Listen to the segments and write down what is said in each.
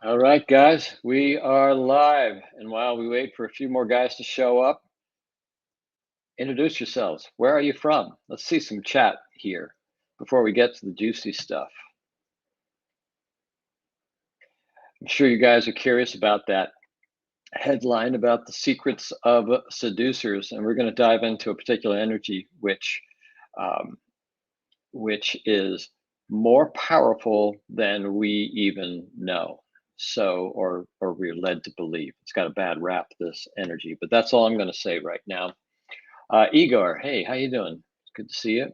All right, guys, we are live. And while we wait for a few more guys to show up, introduce yourselves. Where are you from? Let's see some chat here before we get to the juicy stuff. I'm sure you guys are curious about that headline about the secrets of seducers, and we're going to dive into a particular energy um, which is more powerful than we even know. So, or we're led to believe. It's got a bad rap, this energy, but that's all I'm going to say right now. Igor, hey, how you doing? Good to see you.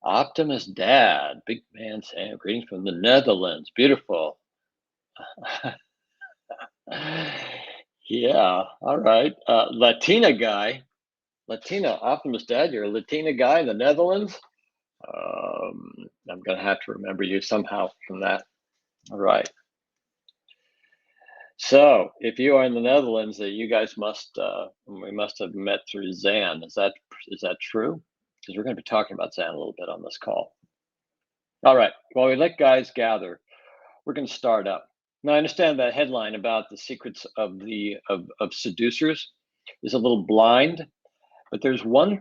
Optimus Dad, big man Sam, greetings from the Netherlands. Beautiful. Yeah, all right. Latina guy, Latina Optimus Dad, you're a Latina guy in the Netherlands. I'm gonna have to remember you somehow from that. All right. So if you are in the Netherlands, you guys we must have met through Zan. Is that true? Because we're going to be talking about Zan a little bit on this call. All right. While we let guys gather, we're going to start up. Now I understand that headline about the secrets of of seducers is a little blind, but there's one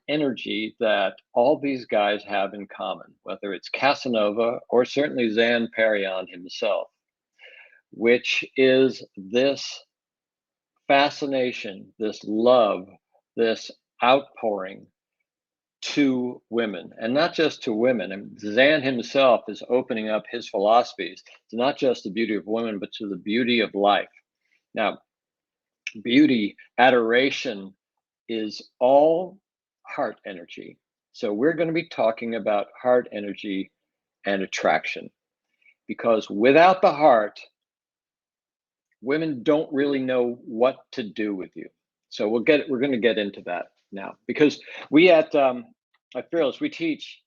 energy that all these guys have in common, whether it's Casanova or certainly Zan Perion himself, which is this fascination, this love, this outpouring to women, and not just to women. And Zan himself is opening up his philosophies to not just the beauty of women, but to the beauty of life. Now, beauty, adoration is all heart energy. So we're going to be talking about heart energy and attraction, because without the heart, women don't really know what to do with you. So we're going to get into that now, because we at Fearless, we teach,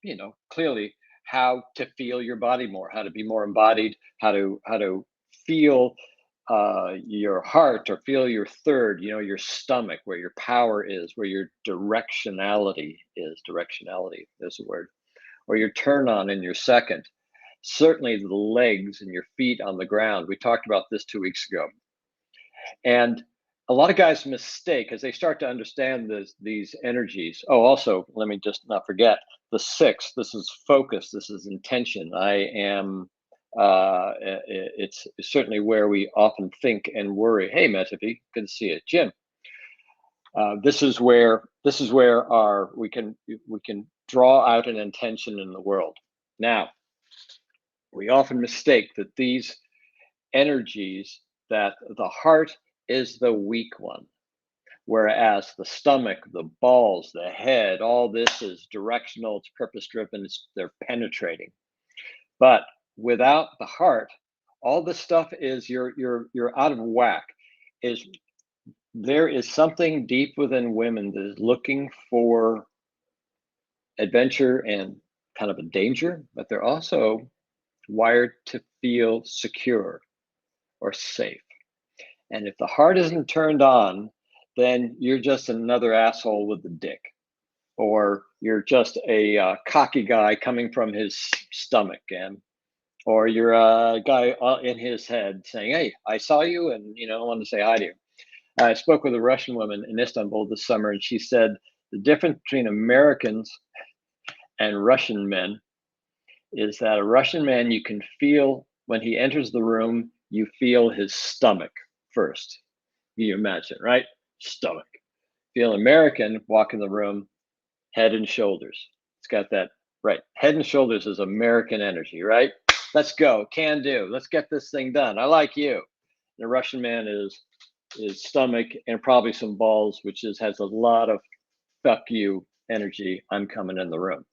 clearly how to feel your body more, how to be more embodied, how to feel your heart, or feel your third, your stomach, where your power is, where your directionality is. Directionality is a word. Or your turn on in your second. Certainly the legs and your feet on the ground. We talked about this 2 weeks ago. And a lot of guys mistake as they start to understand these energies. Oh, also, let me just not forget the six. This is focus. This is intention. It's certainly where we often think and worry. Hey, Metapi, good to see you. Jim, this is where we can draw out an intention in the world. Now, we often mistake that these energies, that the heart is the weak one, whereas the stomach, the balls, the head, all this is directional, it's purpose driven, they're penetrating. But without the heart, all this stuff is you're out of whack. There is something deep within women that is looking for adventure and kind of a danger, but they're also wired to feel secure or safe. And if the heart isn't turned on, then you're just another asshole with a dick, or you're just a cocky guy coming from his stomach, or you're a guy in his head saying, "Hey, I saw you, and I wanted to say hi to you." I spoke with a Russian woman in Istanbul this summer, and she said the difference between Americans and Russian men is that a Russian man, you can feel when he enters the room, you feel his stomach first. You imagine, right? Stomach. Feel American, walk in the room, head and shoulders. It's got that, right? Head and shoulders is American energy, right? Let's go, can do. Let's get this thing done. I like you. The Russian man is stomach and probably some balls, which has a lot of fuck you energy. I'm coming in the room.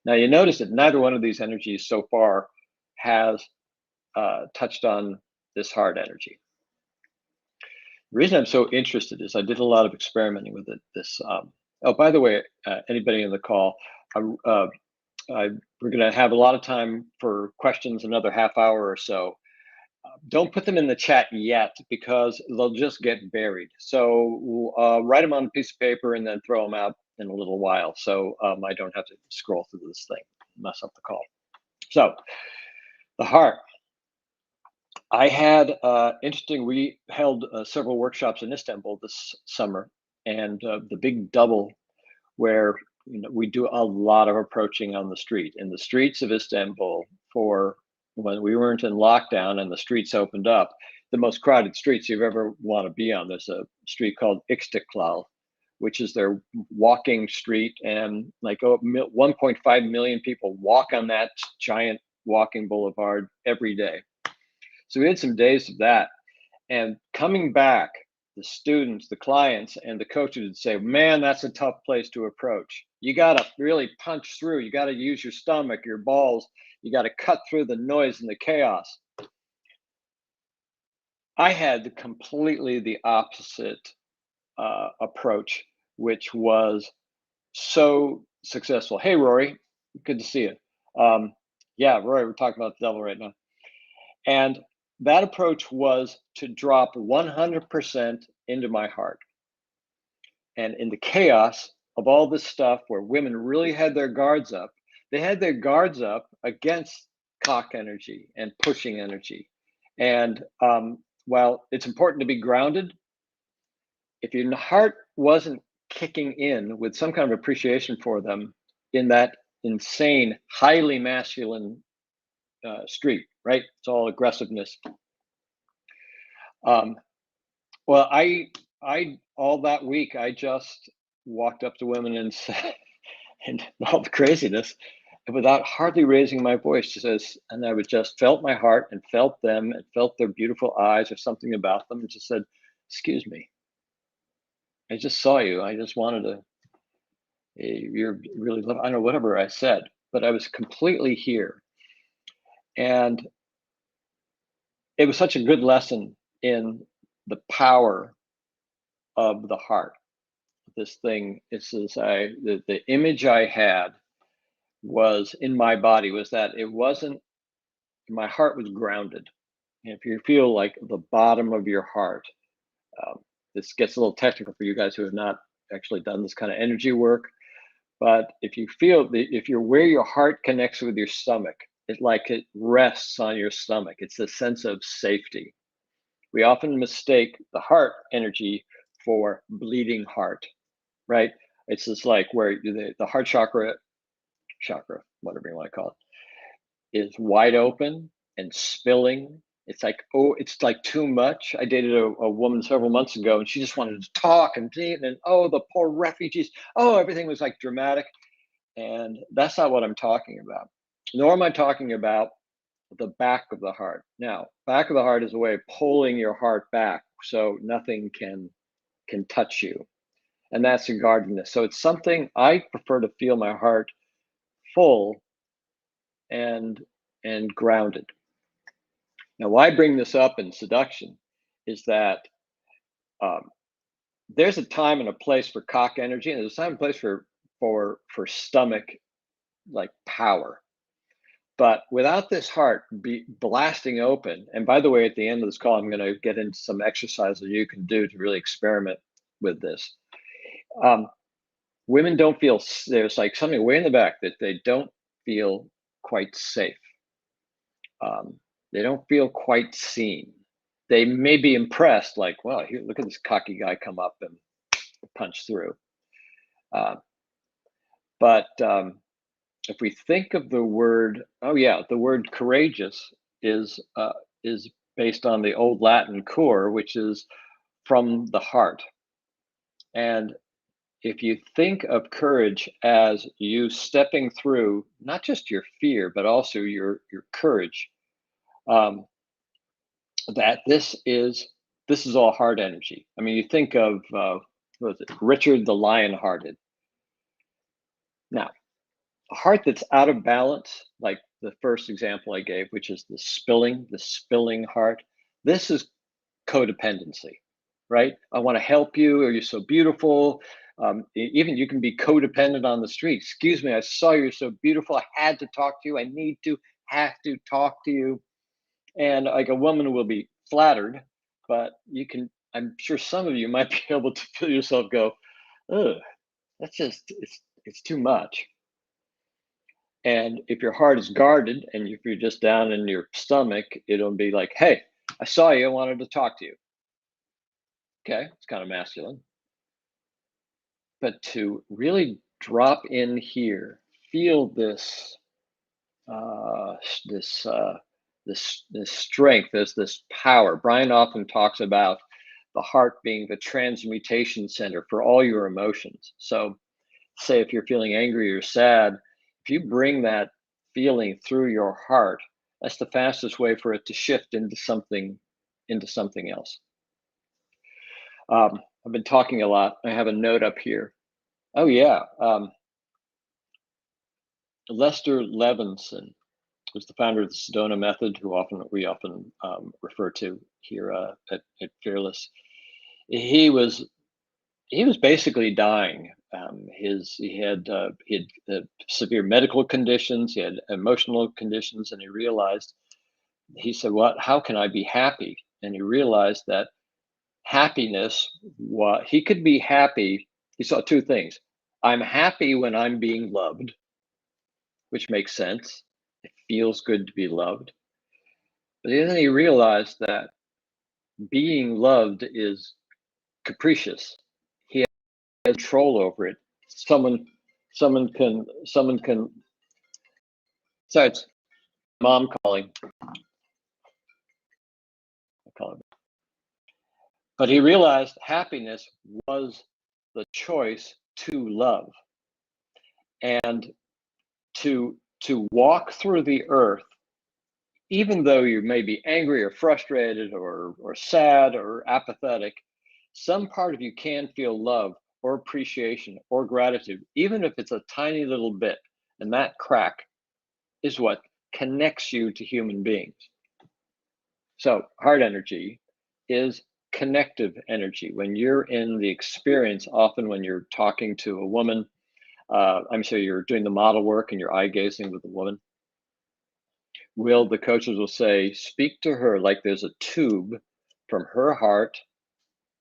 Now you notice that neither one of these energies so far has touched on this heart energy. The reason I'm so interested is I did a lot of experimenting with it. Oh, by the way, anybody in the call, we're going to have a lot of time for questions, another half hour or so. Don't put them in the chat yet, because they'll just get buried. So write them on a piece of paper and then throw them out in a little while, so I don't have to scroll through this thing. mess up the call. So the heart. I had interesting. We held several workshops in Istanbul this summer, and the big double where we do a lot of approaching on the street in the streets of Istanbul for when we weren't in lockdown and the streets opened up. The most crowded streets you've ever want to be on. There's a street called Istiklal, which is their walking street, and like 1.5 million people walk on that giant walking boulevard every day. So we had some days of that. And coming back, the students, the clients, and the coaches would say, man, that's a tough place to approach. You got to really punch through. You got to use your stomach, your balls. You got to cut through the noise and the chaos. I had completely the opposite approach, which was so successful. Hey, Rory, good to see you. Yeah, Rory, we're talking about the devil right now. And that approach was to drop 100% into my heart. And in the chaos of all this stuff where women really had their guards up, they had their guards up against cock energy and pushing energy. And while it's important to be grounded, if your heart wasn't kicking in with some kind of appreciation for them in that insane, highly masculine street, right? It's all aggressiveness. Well, I all that week I just walked up to women and said, and all the craziness, without hardly raising my voice, just and I would just felt my heart and felt them and felt their beautiful eyes or something about them, and just said, "Excuse me, I just saw you. I just wanted to. You're really I don't know whatever I said, but I was completely here, and it was such a good lesson in the power of the heart. This thing the image I had was in my body was that it wasn't my heart was grounded. And if you feel like the bottom of your heart, this gets a little technical for you guys who have not actually done this kind of energy work, but if you feel if you're where your heart connects with your stomach, it rests on your stomach. It's a sense of safety. We often mistake the heart energy for bleeding heart, right? It's just like where the heart chakra, whatever you want to call it, is wide open and spilling. It's like, oh, it's like too much. I dated a woman several months ago, and she just wanted to talk and oh, the poor refugees. Oh, everything was like dramatic. And that's not what I'm talking about. Nor am I talking about the back of the heart. Now, back of the heart is a way of pulling your heart back so nothing can touch you. And that's a guardedness. So it's something I prefer to feel my heart full and grounded. Now, why I bring this up in seduction is that there's a time and a place for cock energy, and there's a time and place for stomach like power. But without this heart be blasting open, and by the way, at the end of this call, I'm going to get into some exercises you can do to really experiment with this. Women don't feel, there's like something way in the back that they don't feel quite safe. They don't feel quite seen. They may be impressed, like, well, here, look at this cocky guy come up and punch through. But if we think of the word, the word courageous is based on the old Latin cor, which is from the heart. And if you think of courage as you stepping through not just your fear, but also your courage, that this is all heart energy. I mean, you think of what was it, Richard the Lionhearted. Now, a heart that's out of balance, like the first example I gave, which is the spilling heart. This is codependency, right? I want to help you, or you're so beautiful. Even you can be codependent on the street. Excuse me, I saw you're so beautiful. I had to talk to you. I have to talk to you. And like a woman will be flattered, but I'm sure some of you might be able to feel yourself go, ugh, that's just, it's too much. And if your heart is guarded and if you're just down in your stomach, it'll be like, hey, I saw you, I wanted to talk to you. Okay, it's kind of masculine. But to really drop in here, feel this, uh, this, uh, this strength, this power. Brian often talks about the heart being the transmutation center for all your emotions. So, say if you're feeling angry or sad, if you bring that feeling through your heart, that's the fastest way for it to shift into something else. I've been talking a lot. I have a note up here. Oh yeah, Lester Levinson was the founder of the Sedona method, who we often refer to here at Fearless. He was he was basically dying. He had severe medical conditions. He had emotional conditions, and he realized. He said, "What? How can I be happy?" And he realized that happiness. What he could be happy. He saw two things. I'm happy when I'm being loved, which makes sense. It feels good to be loved. But then he realized that being loved is capricious. He has control over it. Someone, someone can. Sorry, it's mom calling. I call it. But he realized happiness was the choice to love and to walk through the earth, even though you may be angry or frustrated or sad or apathetic. Some part of you can feel love or appreciation or gratitude, even if it's a tiny little bit. And that crack is what connects you to human beings. So, heart energy is connective energy. When you're in the experience, often when you're talking to a woman, I'm sure you're doing the model work and you're eye gazing with a woman, the coaches will say, speak to her like there's a tube from her heart,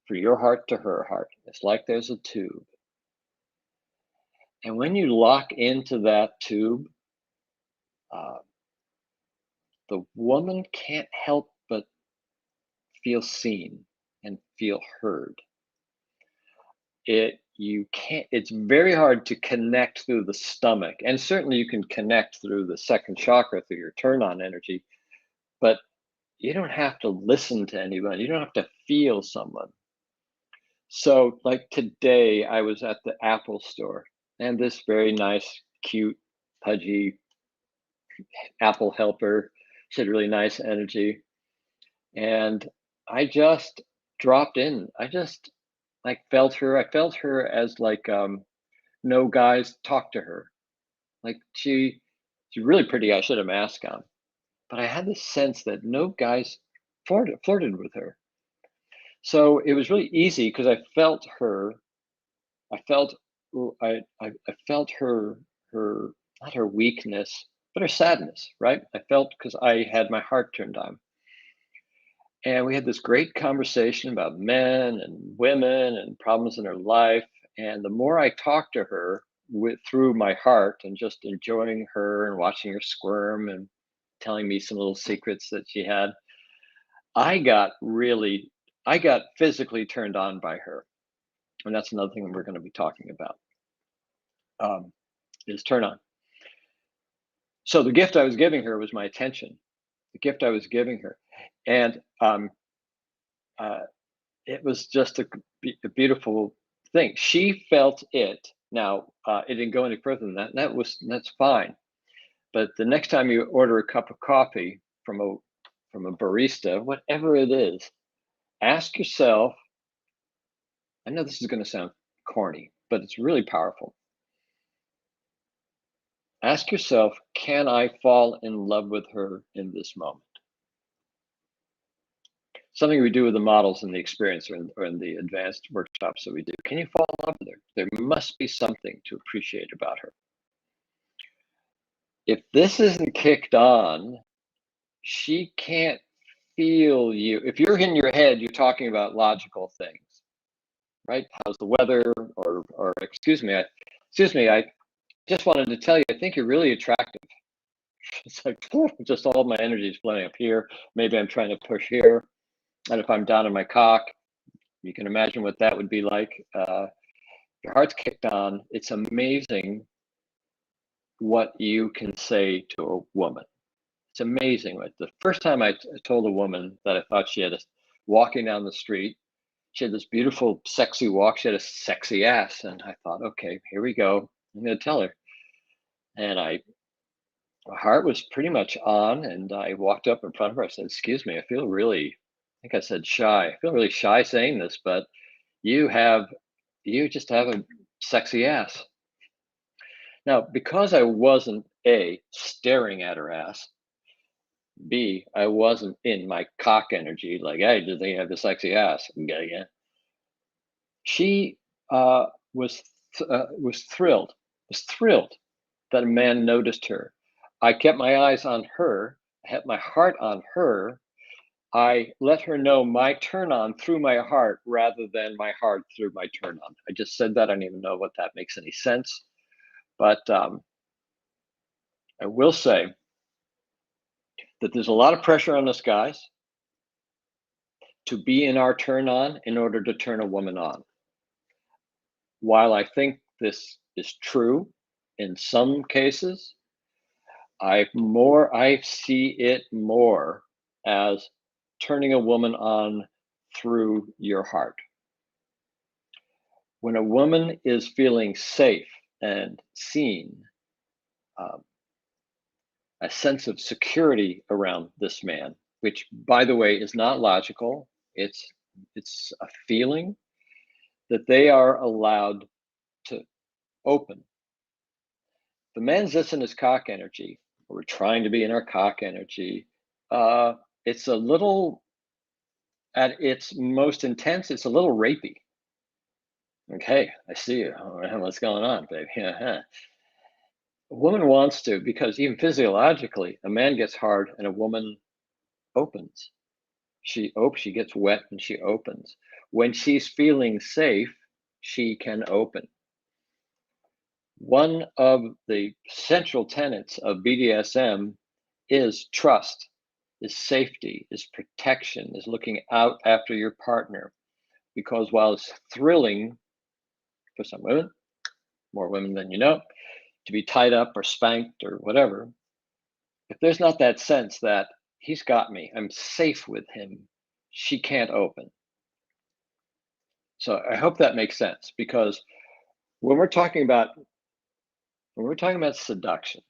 from your heart to her heart. It's like there's a tube. And when you lock into that tube, uh, the woman can't help but feel seen and feel heard. It's very hard to connect through the stomach, and certainly you can connect through the second chakra through your turn on energy, but you don't have to listen to anyone, you don't have to feel someone. So like today I was at the Apple store and this very nice, cute, pudgy Apple helper, she had really nice energy, and I just dropped in. I just like felt her. I felt her as like no guys talk to her. Like she's really pretty. I should have a mask on, but I had this sense that no guys flirted with her. So it was really easy because I felt her. I felt I felt her not her weakness, but her sadness. Right. I felt because I had my heart turned on. And we had this great conversation about men and women and problems in her life. And the more I talked to her through my heart and just enjoying her and watching her squirm and telling me some little secrets that she had, I got really, I got physically turned on by her. And that's another thing we're going to be talking about is turn on. So the gift I was giving her was my attention, the gift I was giving her. And uh, it was just a beautiful thing. She felt it. Now, it didn't go any further than that. And that's fine. But the next time you order a cup of coffee from a barista, whatever it is, ask yourself. I know this is going to sound corny, but it's really powerful. Ask yourself, can I fall in love with her in this moment? Something we do with the models in the experience or in the advanced workshops that we do. Can you fall in love with her? There must be something to appreciate about her. If this isn't kicked on, she can't feel you. If you're in your head, you're talking about logical things, right? How's the weather? Or excuse me, I just wanted to tell you, I think you're really attractive. It's like, just all my energy is flowing up here. Maybe I'm trying to push here. And if I'm down in my cock, you can imagine what that would be like. Your heart's kicked on. It's amazing what you can say to a woman. It's amazing. The first time I told a woman that I thought she had walking down the street, she had this beautiful, sexy walk. She had a sexy ass. And I thought, okay, here we go. I'm going to tell her. And my heart was pretty much on. And I walked up in front of her. I said, excuse me, I feel really, I think I said shy. I feel really shy saying this, but you just have a sexy ass. Now, because I wasn't A, staring at her ass, B, I wasn't in my cock energy, like, hey, do they have a sexy ass? Yeah. She was thrilled that a man noticed her. I kept my eyes on her, I had my heart on her. I let her know my turn on through my heart rather than my heart through my turn on. I just said that. I don't even know what that makes any sense. But I will say that there's a lot of pressure on us guys to be in our turn on in order to turn a woman on. While I think this is true in some cases, I see it more as turning a woman on through your heart. When a woman is feeling safe and seen, a sense of security around this man, which, by the way, is not logical. It's a feeling that they are allowed to open. The man's just in his cock energy. We're trying to be in our cock energy. It's a little, at its most intense, it's a little rapey. Okay, I see you. What's going on, baby? A woman wants to, because even physiologically, a man gets hard and a woman opens. She gets wet and she opens. When she's feeling safe, she can open. One of the central tenets of BDSM is trust, is safety, is protection, is looking out after your partner. Because while it's thrilling for some women, more women than you know, to be tied up or spanked or whatever, if there's not that sense that he's got me, I'm safe with him, she can't open. So I hope that makes sense, because when we're talking about seduction,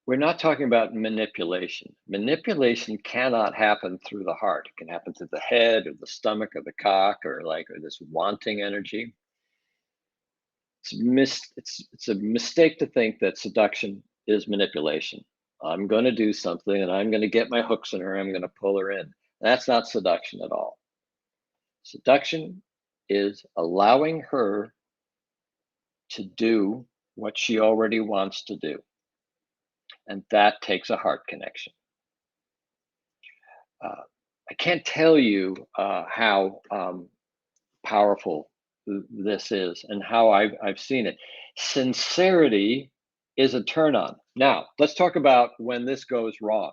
we're not talking about manipulation. Manipulation cannot happen through the heart. It can happen through the head or the stomach or the cock or this wanting energy. It's a mistake to think that seduction is manipulation. I'm going to do something and I'm going to get my hooks in her. I'm going to pull her in. That's not seduction at all. Seduction is allowing her to do what she already wants to do. And that takes a heart connection. I can't tell you how powerful this is and how I've seen it. Sincerity is a turn on. Now, let's talk about when this goes wrong.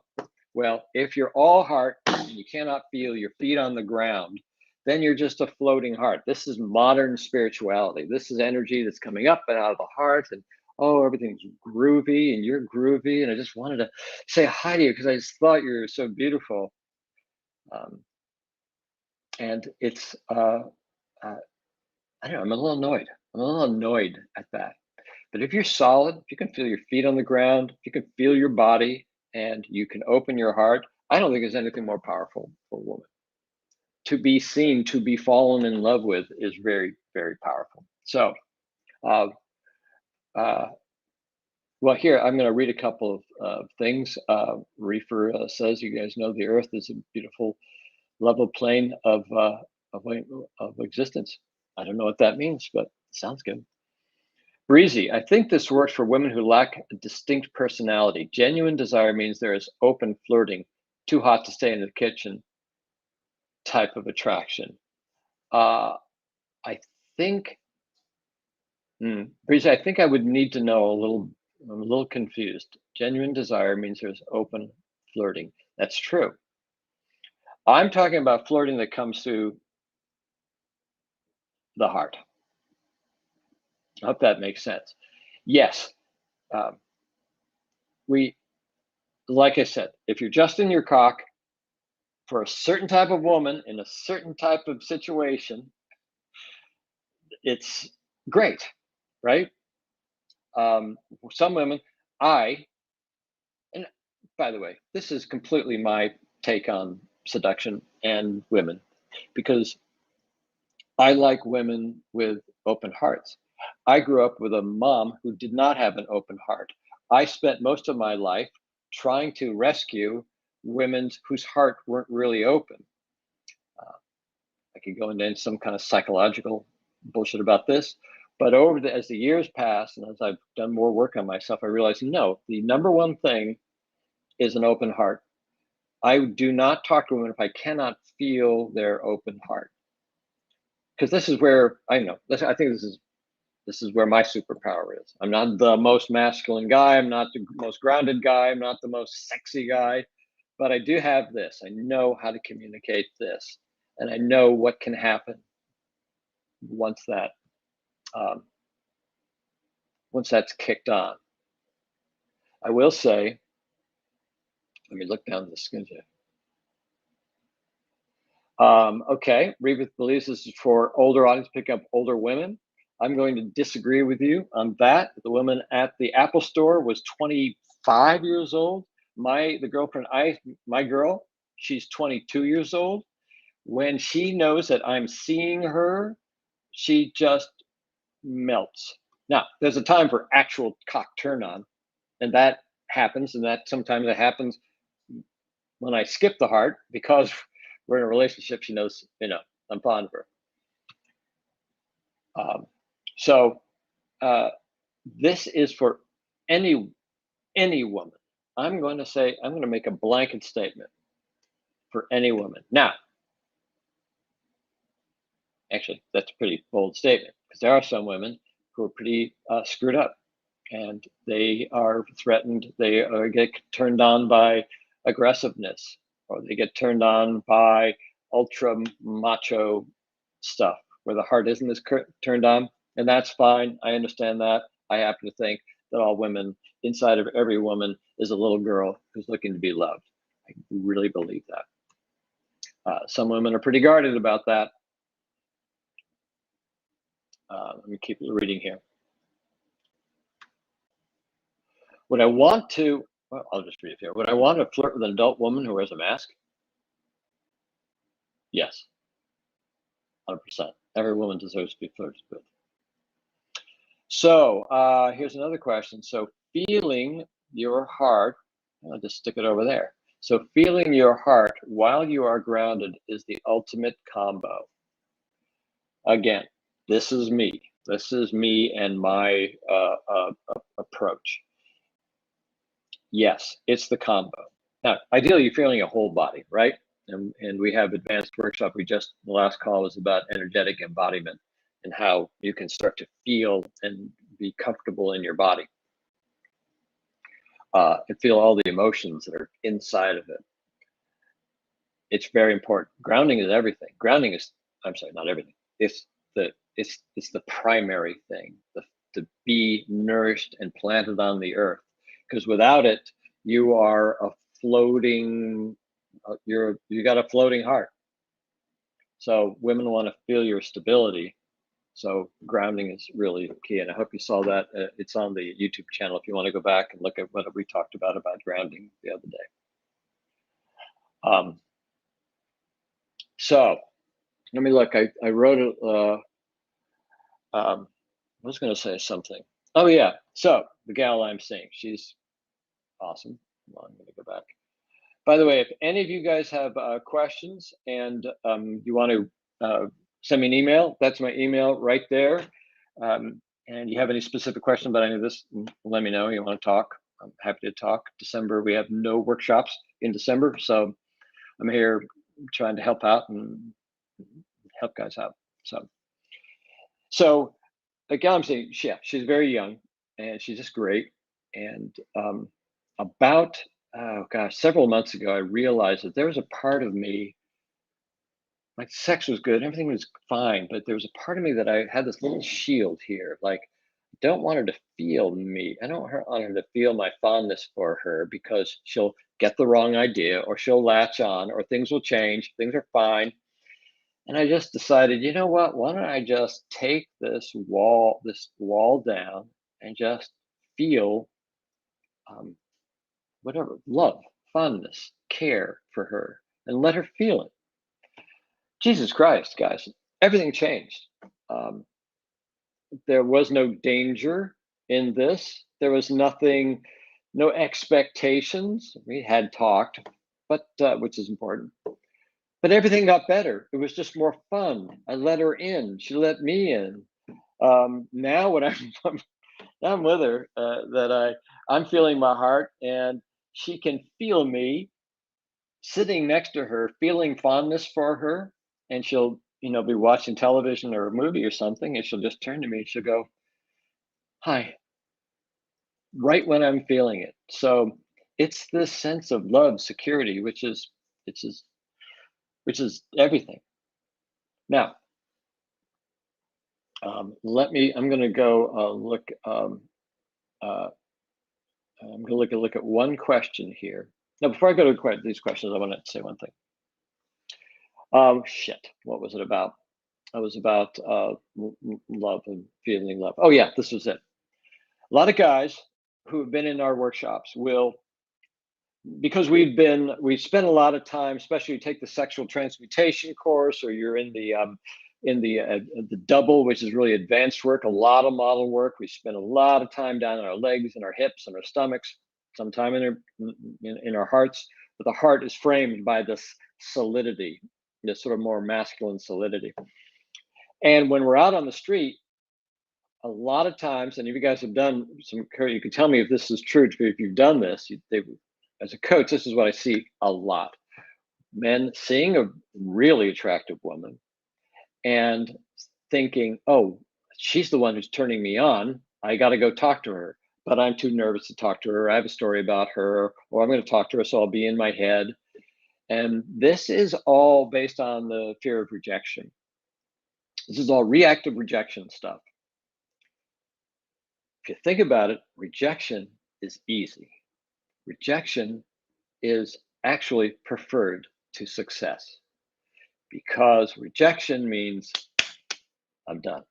Well, if you're all heart and you cannot feel your feet on the ground, then you're just a floating heart. This is modern spirituality. This is energy that's coming up and out of the heart, and oh, everything's groovy and you're groovy. And I just wanted to say hi to you because I just thought you were so beautiful. And it's, I don't know, I'm a little annoyed. I'm a little annoyed at that. But if you're solid, if you can feel your feet on the ground, if you can feel your body and you can open your heart, I don't think there's anything more powerful for a woman. To be seen, to be fallen in love with is very, very powerful. So, well, here, I'm going to read a couple of things. Reefer says, you guys know the earth is a beautiful, level plane of existence. I don't know what that means, but it sounds good. Breezy, I think this works for women who lack a distinct personality. Genuine desire means there is open flirting, too hot to stay in the kitchen type of attraction. I think Breeze, I think I would need to know a little. I'm a little confused. Genuine desire means there's open flirting. That's true. I'm talking about flirting that comes through the heart. I hope that makes sense. Yes, like I said, if you're just in your cock for a certain type of woman in a certain type of situation, it's great, right? Some women, and by the way, this is completely my take on seduction and women, because I like women with open hearts. I grew up with a mom who did not have an open heart. I spent most of my life trying to rescue women whose heart weren't really open. Uh, I could go into some kind of psychological bullshit about this, but as the years pass and as I've done more work on myself, I realized no, the number one thing is an open heart. I do not talk to women if I cannot feel their open heart, because this is where I know. I think this is where my superpower is. I'm not the most masculine guy. I'm not the most grounded guy. I'm not the most sexy guy, but I do have this. I know how to communicate this, and I know what can happen once that um, once that's kicked on. I will say, let me look down the skin here. Okay, Rebus believes this is for older audience, pick up older women. I'm going to disagree with you on that. The woman at the Apple store was 25 years old. The girlfriend, my girl, she's 22 years old. When she knows that I'm seeing her, she just melts. Now, there's a time for actual cock turn on, and that happens, and that sometimes it happens when I skip the heart because we're in a relationship. She knows, I'm fond of her. So this is for any woman. I'm going to make a blanket statement for any woman. Now, actually, that's a pretty bold statement, because there are some women who are pretty screwed up, and they are threatened. They get turned on by aggressiveness, or they get turned on by ultra macho stuff where the heart isn't as turned on, and that's fine. I understand that. I happen to think that all women, inside of every woman, is a little girl who's looking to be loved. I really believe that. Some women are pretty guarded about that. Let me keep reading here. Would I want to? Well, I'll just read it here. Would I want to flirt with an adult woman who wears a mask? Yes, 100%. Every woman deserves to be flirted with. So here's another question. So feeling your heart, I'll just stick it over there. So feeling your heart while you are grounded is the ultimate combo. Again, this is me. This is me and my approach. Yes, it's the combo. Now, ideally, you're feeling a whole body, right? And we have advanced workshop. The last call was about energetic embodiment and how you can start to feel and be comfortable in your body. And feel all the emotions that are inside of it. It's very important. Grounding is everything. Grounding is, I'm sorry, not everything. It's the primary thing, to be nourished and planted on the earth. Because without it, you are a floating, you got a floating heart. So women want to feel your stability. So grounding is really key. And I hope you saw that. It's on the YouTube channel if you want to go back and look at what we talked about grounding the other day. So let me look. I wrote it. I was going to say something. Oh yeah. So the gal I'm seeing, she's awesome. Well, I'm going to go back. By the way, if any of you guys have questions and you want to send me an email, that's my email right there. And you have any specific question about any of this, let me know. You want to talk, I'm happy to talk. December, we have no workshops in December, so I'm here trying to help out and help guys out. So a gal I'm seeing, yeah, she's very young and she's just great. And about, oh gosh, several months ago, I realized that there was a part of me, like sex was good, everything was fine, but there was a part of me that I had this little shield here. Like, don't want her to feel me. I don't want her to feel my fondness for her because she'll get the wrong idea or she'll latch on or things will change. Things are fine. And I just decided, you know what? Why don't I just take this wall down and just feel um, whatever love, fondness, care for her, and let her feel it. Jesus Christ, guys, everything changed. Um, there was no danger in this. There was nothing, no expectations. We had talked, but which is important. But everything got better. It was just more fun. I let her in. She let me in. Now when I'm with her, that I'm feeling my heart, and she can feel me sitting next to her, feeling fondness for her, and she'll be watching television or a movie or something, and she'll just turn to me and she'll go, "Hi," right when I'm feeling it. So it's this sense of love, security, which is which is everything. Now, I'm going to go look. Uh, I'm going to look at one question here. Now, before I go to these questions, I want to say one thing. Shit, what was it about? It was about love and feeling love. Oh yeah, this was it. A lot of guys who have been in our workshops will, because we spend a lot of time, especially you take the sexual transmutation course, or you're in the double, which is really advanced work, a lot of model work. We spend a lot of time down in our legs and our hips and our stomachs, some time in our hearts. But the heart is framed by this solidity, this sort of more masculine solidity. And when we're out on the street, a lot of times, and if you guys have done some, you can tell me if this is true. If you've done this, as a coach, this is what I see a lot: men seeing a really attractive woman and thinking, "Oh, she's the one who's turning me on. I got to go talk to her." But I'm too nervous to talk to her. I have a story about her, or I'm going to talk to her, so I'll be in my head. And this is all based on the fear of rejection. This is all reactive rejection stuff. If you think about it, rejection is easy. Rejection is actually preferred to success, because rejection means I'm done.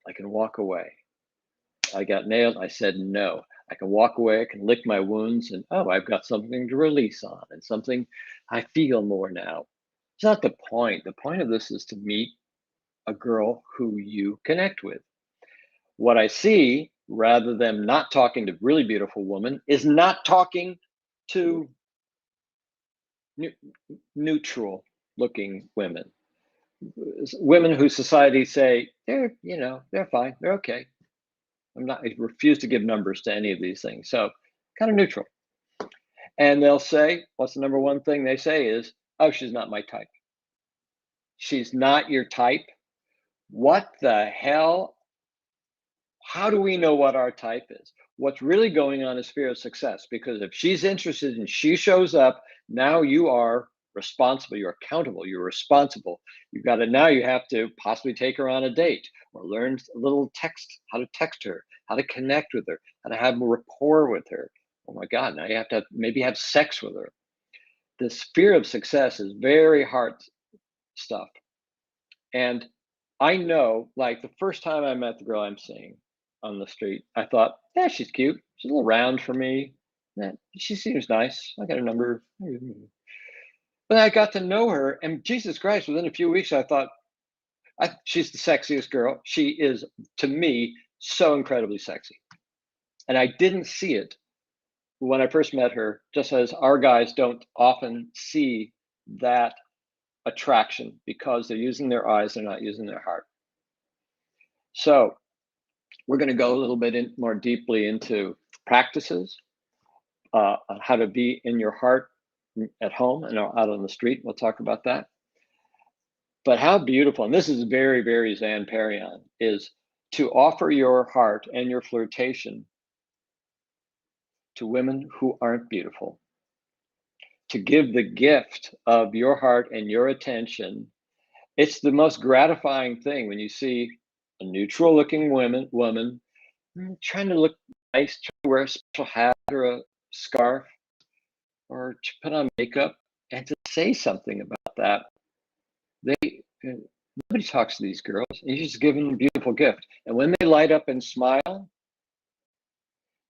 I can walk away. I got nailed. I said no. I can walk away. I can lick my wounds, and oh, I've got something to release on and something I feel more now. It's not the point. The point of this is to meet a girl who you connect with. What I see, rather than not talking to really beautiful women, is not talking to neutral looking women, women who society say they're fine, they're okay. I refuse to give numbers to any of these things. So kind of neutral. And they'll say, what's the number one thing they say is, oh, she's not my type. She's not your type. What the hell? How do we know what our type is? What's really going on is fear of success, because if she's interested and she shows up, now you are responsible, you're accountable, you're responsible. Now you have to possibly take her on a date, or learn a little how to text her, how to connect with her, how to have a rapport with her. Oh my God, now you have to maybe have sex with her. This fear of success is very hard stuff. And I know, like, the first time I met the girl I'm seeing on the street, I thought, yeah, she's cute. She's a little round for me. Yeah, she seems nice. I got a number. But I got to know her, and Jesus Christ, within a few weeks, I thought, she's the sexiest girl. She is, to me, so incredibly sexy. And I didn't see it when I first met her, just as our guys don't often see that attraction, because they're using their eyes, they're not using their heart. So we're going to go a little bit more deeply into practices on how to be in your heart at home and out on the street. We'll talk about that. But how beautiful, and this is very, very Zan Perion, is to offer your heart and your flirtation to women who aren't beautiful, to give the gift of your heart and your attention. It's the most gratifying thing when you see a neutral looking woman trying to look nice, trying to wear a special hat or a scarf or to put on makeup and to say something about that. Nobody talks to these girls. You just give them a beautiful gift. And when they light up and smile,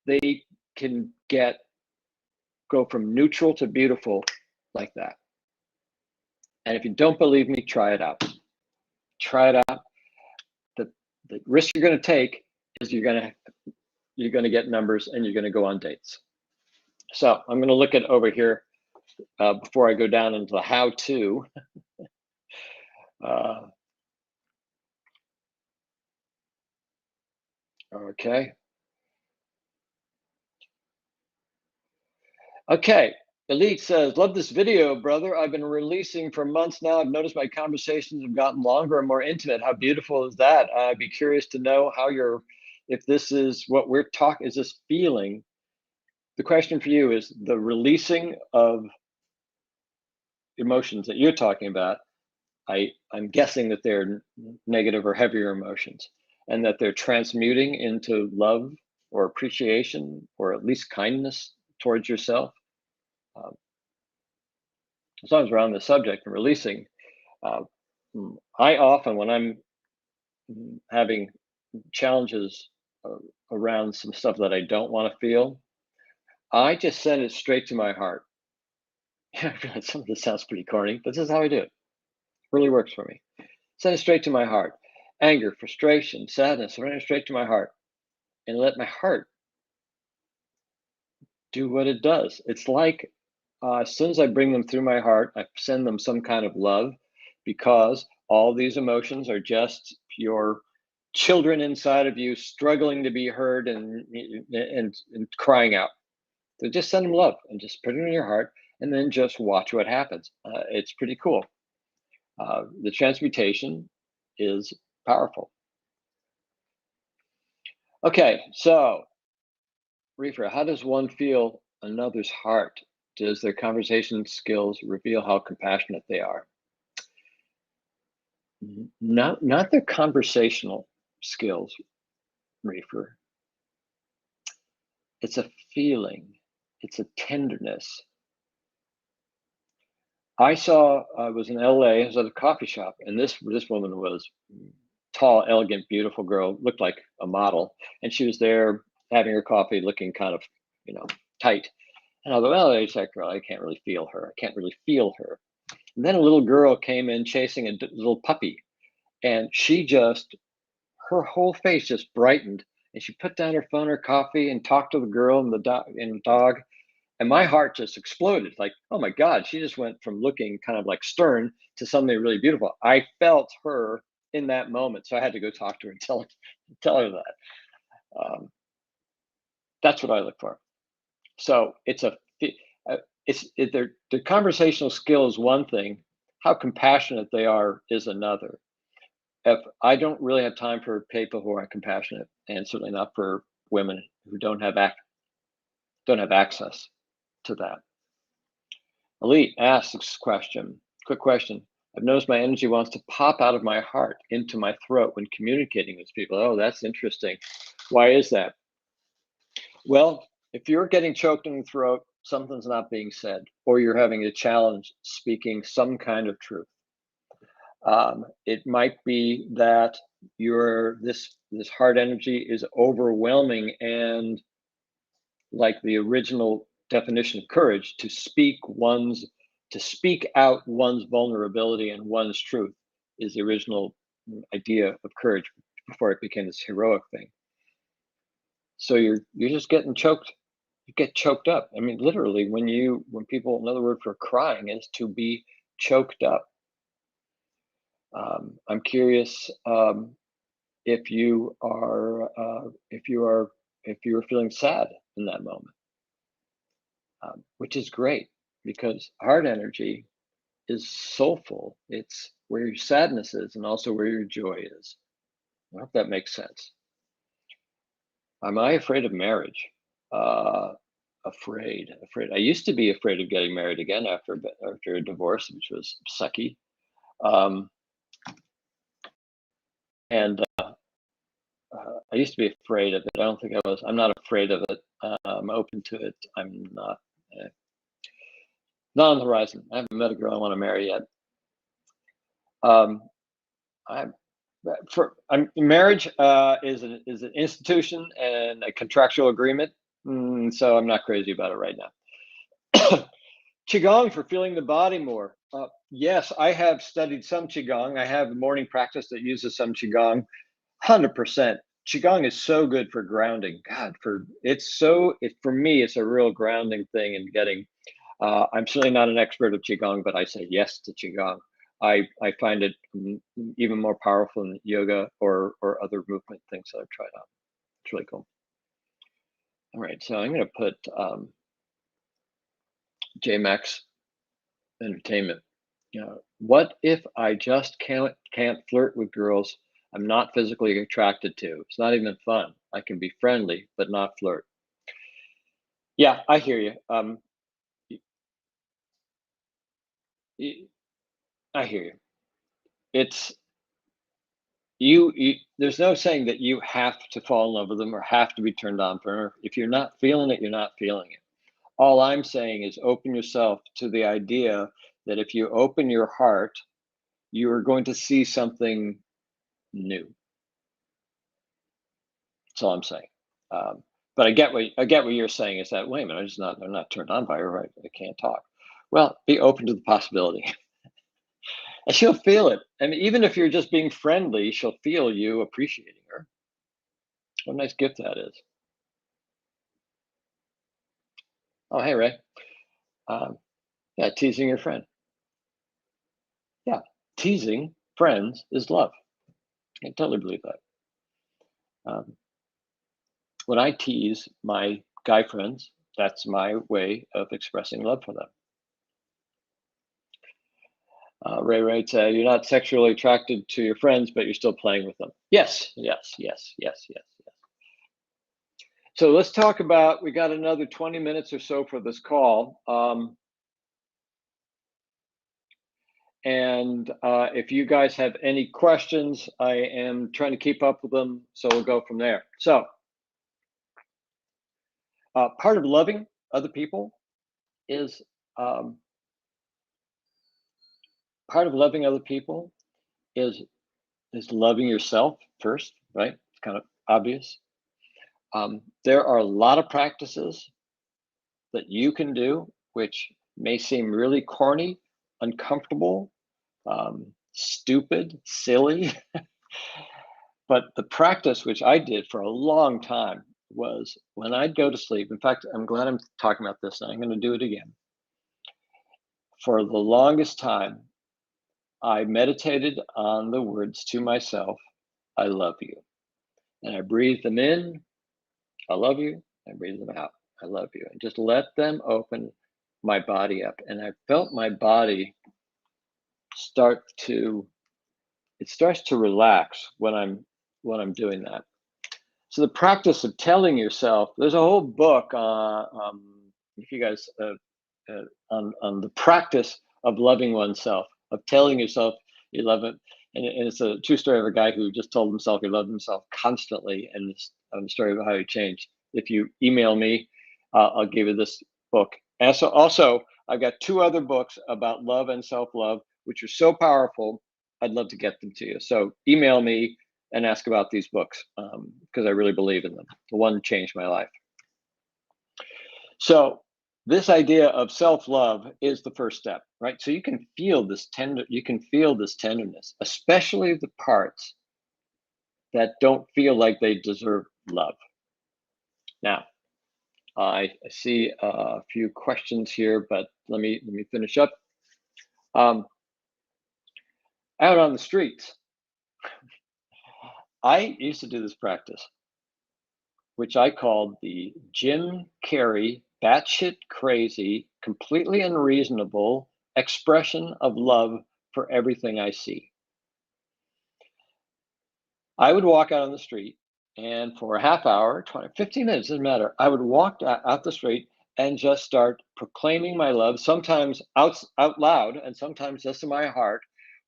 they can go from neutral to beautiful like that. And if you don't believe me, try it out. Try it out. The risk you're going to take is you're going to get numbers and you're going to go on dates. So I'm going to look at over here before I go down into the how-to. Okay. Okay. Elite says, love this video, brother. I've been releasing for months now. I've noticed my conversations have gotten longer and more intimate. How beautiful is that? I'd be curious to know how if this is what we're talking, is this feeling? The question for you is the releasing of emotions that you're talking about. I'm guessing that they're negative or heavier emotions and that they're transmuting into love or appreciation or at least kindness towards yourself. As long as we're on the subject and releasing, I often, when I'm having challenges around some stuff that I don't want to feel, I just send it straight to my heart. Some of this sounds pretty corny, but this is how I do it. It really works for me. Send it straight to my heart. Anger, frustration, sadness, send it straight to my heart and let my heart do what it does. It's like as soon as I bring them through my heart, I send them some kind of love because all these emotions are just your children inside of you struggling to be heard and crying out. So just send them love and just put it in your heart and then just watch what happens. It's pretty cool. The transmutation is powerful. Okay, so Reefer, how does one feel another's heart? Does their conversation skills reveal how compassionate they are? Not their conversational skills, Reefer. It's a feeling. It's a tenderness. I was in LA, I was at a coffee shop, and this woman was tall, elegant, beautiful girl, looked like a model, and she was there having her coffee, looking kind of, tight. And I thought, well, there's that girl. I can't really feel her. I can't really feel her. And then a little girl came in chasing a little puppy, and her whole face just brightened, and she put down her phone, her coffee, and talked to the girl and the dog. And my heart just exploded. Like, oh my God, she just went from looking kind of like stern to something really beautiful. I felt her in that moment. So I had to go talk to her and tell her that. That's what I look for. So the conversational skill is one thing. How compassionate they are is another. If I don't really have time for people who aren't compassionate, and certainly not for women who don't have access to that. Elite asks quick question. I've noticed my energy wants to pop out of my heart into my throat when communicating with people. Oh, that's interesting. Why is that? Well, if you're getting choked in the throat, something's not being said, or you're having a challenge speaking some kind of truth. It might be that this heart energy is overwhelming, and like the original definition of courage, to speak out one's vulnerability and one's truth is the original idea of courage before it became this heroic thing. So you're just getting choked. You get choked up. I mean, literally, when people, another word for crying is to be choked up. I'm curious if you are feeling sad in that moment, which is great because heart energy is soulful. It's where your sadness is and also where your joy is. I hope that makes sense. Am I afraid of marriage? Afraid. I used to be afraid of getting married again after a divorce, which was sucky. Um, and I used to be afraid of it. I don't think I was. I'm not afraid of it. I'm open to it. I'm not. Not on the horizon. I haven't met a girl I want to marry yet. Um, I'm marriage is an institution and a contractual agreement, so I'm not crazy about it right now. Qigong for feeling the body more. Yes, I have studied some Qigong. I have a morning practice that uses some Qigong. 100%. Qigong is so good for grounding. God, for me, it's a real grounding thing and getting. I'm certainly not an expert of Qigong, but I say yes to Qigong. I find it even more powerful than yoga or other movement things that I've tried out. It's really cool. All right, so I'm going to put JMax Entertainment. What if I just can't flirt with girls I'm not physically attracted to? It's not even fun. I can be friendly, but not flirt. Yeah, I hear you. I hear you. It's you. There's no saying that you have to fall in love with them or have to be turned on for her. If you're not feeling it, you're not feeling it. All I'm saying is open yourself to the idea that if you open your heart, you are going to see something new. That's all I'm saying. But I get what you're saying is that, wait a minute, I'm not turned on by her, right? I can't talk. Well, be open to the possibility. And she'll feel it. And even if you're just being friendly, she'll feel you appreciating her. What a nice gift that is. Oh, hey, Ray. Yeah, teasing your friend. Yeah, teasing friends is love. I totally believe that. When I tease my guy friends, that's my way of expressing love for them. Ray writes, you're not sexually attracted to your friends, but you're still playing with them. Yes, yes, yes, yes, yes, yes. So let's talk about, we got another 20 minutes or so for this call. And if you guys have any questions, I am trying to keep up with them. So we'll go from there. So part of loving other people is is loving yourself first, right? It's kind of obvious. There are a lot of practices that you can do, which may seem really corny, uncomfortable, stupid, silly. But the practice, which I did for a long time, was when I'd go to sleep. In fact, I'm glad I'm talking about this, and I'm going to do it again. For the longest time, I meditated on the words to myself, I love you. And I breathed them in, I love you. I breathed them out, I love you. And just let them open my body up. And I felt my body starts to relax when I'm doing that. So the practice of telling yourself, there's a whole book if you guys on the practice of loving oneself, of telling yourself you love it. And it's a true story of a guy who just told himself he loved himself constantly, and it's a story of how he changed. If you email me, I'll give you this book. And so also, I've got 2 other books about love and self-love, which are so powerful, I'd love to get them to you. So email me and ask about these books because I really believe in them. The one changed my life. So this idea of self-love is the first step, right? So you can feel this tenderness, especially the parts that don't feel like they deserve love. Now, I see a few questions here, but let me finish up. Out on the streets, I used to do this practice, which I called the Jim Carrey batshit crazy, completely unreasonable expression of love for everything I see. I would walk out on the street And for a half hour, 20, 15 minutes, doesn't matter. I would walk out the street and just start proclaiming my love, sometimes out loud and sometimes just in my heart,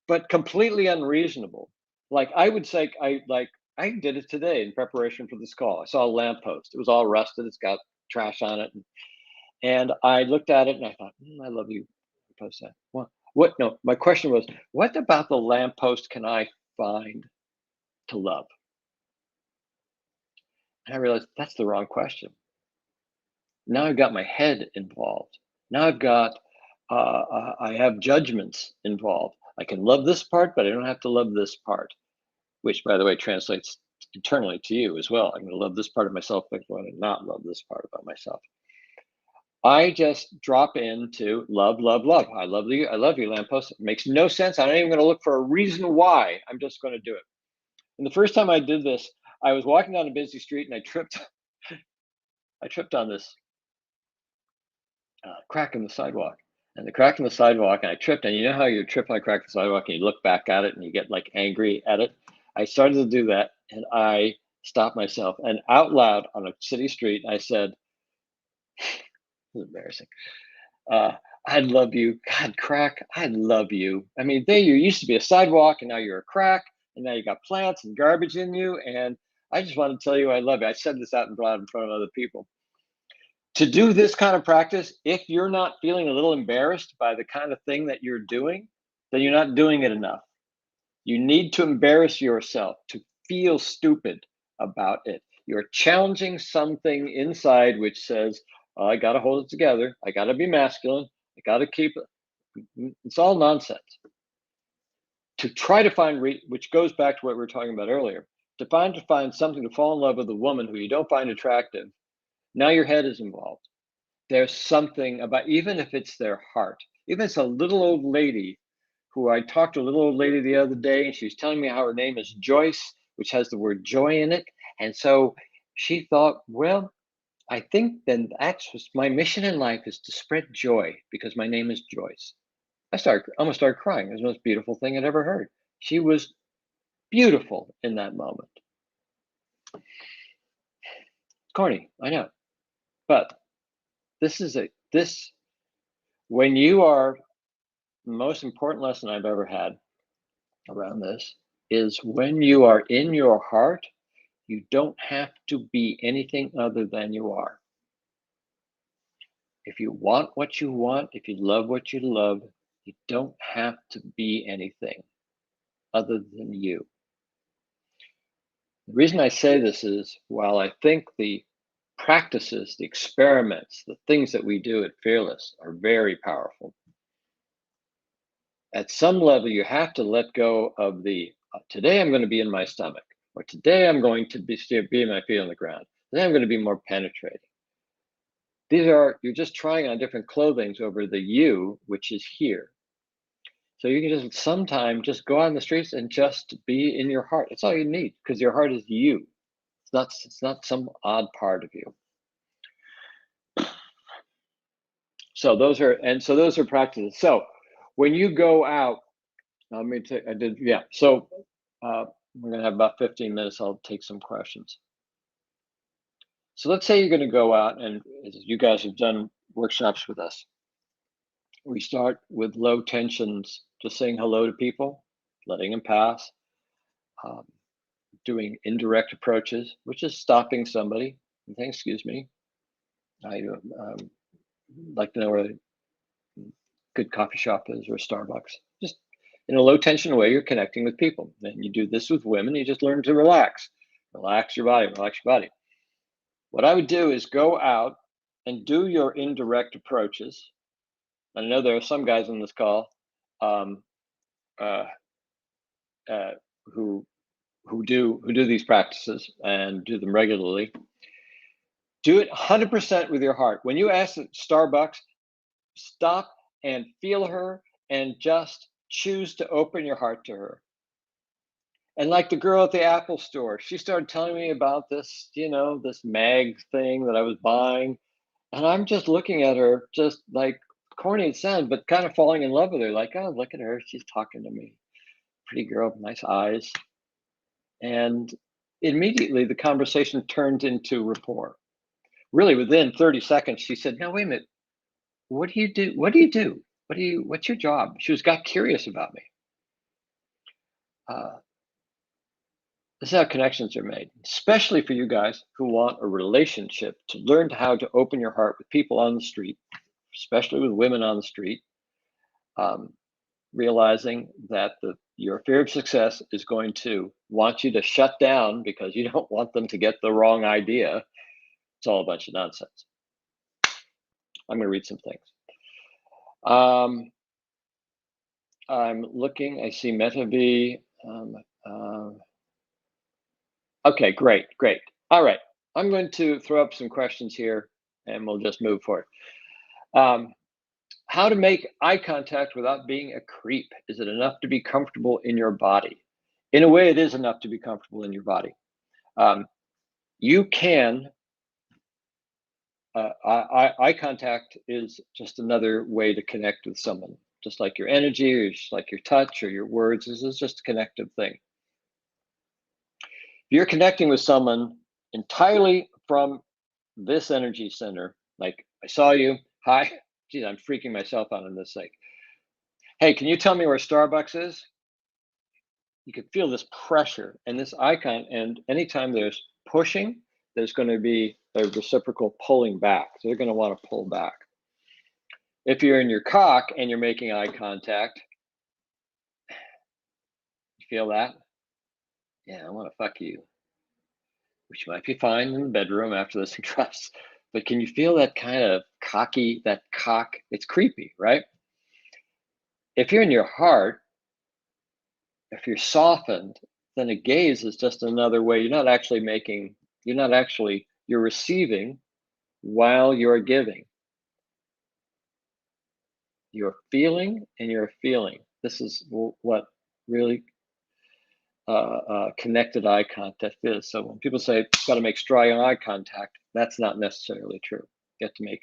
but completely unreasonable. Like I would say, I did it today in preparation for this call. I saw a lamppost. It was all rusted. It's got trash on it. And I looked at it and I thought, I love you. Post that. What? No, my question was, what about the lamppost can I find to love? And I realized that's the wrong question. Now I've got my head involved. Now I have judgments involved. I can love this part, but I don't have to love this part, which, by the way, translates internally to you as well. I'm going to love this part of myself, but I'm going to not love this part about myself. I just drop into love, love, love. I love you. I love you, lamppost. It makes no sense. I'm not even going to look for a reason why. I'm just going to do it. And the first time I did this, I was walking down a busy street and I tripped. I tripped on this crack in the sidewalk. And the crack in the sidewalk, and I tripped. And you know how you trip on a crack in the sidewalk and you look back at it and you get like angry at it? I started to do that and I stopped myself. And out loud on a city street, I said, this is embarrassing. Uh, I love you. God, crack, I love you. I mean, you used to be a sidewalk and now you're a crack and now you got plants and garbage in you. And I just want to tell you I love you. I said this out loud in front of other people. To do this kind of practice, if you're not feeling a little embarrassed by the kind of thing that you're doing, then you're not doing it enough. You need to embarrass yourself to feel stupid about it. You're challenging something inside which says, oh, I got to hold it together. I got to be masculine. I got to keep it. It's all nonsense. To try to find, which goes back to what we were talking about earlier, to find something to fall in love with a woman who you don't find attractive. Now your head is involved. There's something about, even if it's their heart, even if it's a little old lady who I talked to a little old lady the other day, and she was telling me how her name is Joyce, which has the word joy in it. And so she thought, well, I think then that's my mission in life is to spread joy because my name is Joyce. I almost started crying. It was the most beautiful thing I'd ever heard. She was beautiful in that moment. Corny, I know. But when you are, the most important lesson I've ever had around this is when you are in your heart, you don't have to be anything other than you are. If you want what you want, if you love what you love, you don't have to be anything other than you. The reason I say this is while I think the practices, the experiments, the things that we do at Fearless are very powerful, at some level you have to let go of the today I'm going to be in my stomach, or today I'm going to be my feet on the ground. Today I'm going to be more penetrating. You're just trying on different clothings over the you, which is here. So you can just sometime just go on the streets and just be in your heart. That's all you need, because your heart is you. It's not some odd part of you. So those are practices. So when you go out, let me take, I did, yeah. So we're gonna have about 15 minutes. I'll take some questions. So let's say you're gonna go out, and you guys have done workshops with us. We start with low tensions, just saying hello to people, letting them pass, doing indirect approaches, which is stopping somebody and saying, excuse me, I like to know where a good coffee shop is or Starbucks. Just in a low tension way, you're connecting with people. And you do this with women, you just learn to relax. Relax your body, relax your body. What I would do is go out and do your indirect approaches. I know there are some guys on this call um, uh, who do these practices and do them regularly. Do it 100% with your heart. When you ask at Starbucks, stop and feel her and just choose to open your heart to her. And like the girl at the Apple store, she started telling me about this, this mag thing that I was buying. And I'm just looking at her, just like corny it sounds, but kind of falling in love with her. Like, oh, look at her. She's talking to me. Pretty girl, nice eyes. And immediately the conversation turned into rapport. Really, within 30 seconds, she said, "No, wait a minute. What do you do? What do you do? What's your job?" Got curious about me. This is how connections are made, especially for you guys who want a relationship, to learn how to open your heart with people on the street, especially with women on the street, realizing that your fear of success is going to want you to shut down because you don't want them to get the wrong idea. It's all a bunch of nonsense. I'm going to read some things. I'm looking, I see Meta B. Okay, great. All right, I'm going to throw up some questions here and we'll just move forward. How to make eye contact without being a creep. Is it enough to be comfortable in your body? In a way, it is enough to be comfortable in your body. You can, eye contact is just another way to connect with someone, just like your energy, or just like your touch or your words. This is just a connective thing. If you're connecting with someone entirely from this energy center, like I saw you, hi, geez, I'm freaking myself out on this thing. Hey, can you tell me where Starbucks is? You can feel this pressure and this icon, and anytime there's pushing, there's going to be a reciprocal pulling back. So they're going to want to pull back. If you're in your cock and you're making eye contact, you feel that? Yeah, I want to fuck you, which might be fine in the bedroom after this trust. But can you feel that kind of cocky, that cock? It's creepy, right? If you're in your heart, if you're softened, then a gaze is just another way. You're not actually making, you're receiving while you're giving. You're feeling and you're feeling. This is what really connected eye contact is. So when people say, got to make strong eye contact, that's not necessarily true. You have to make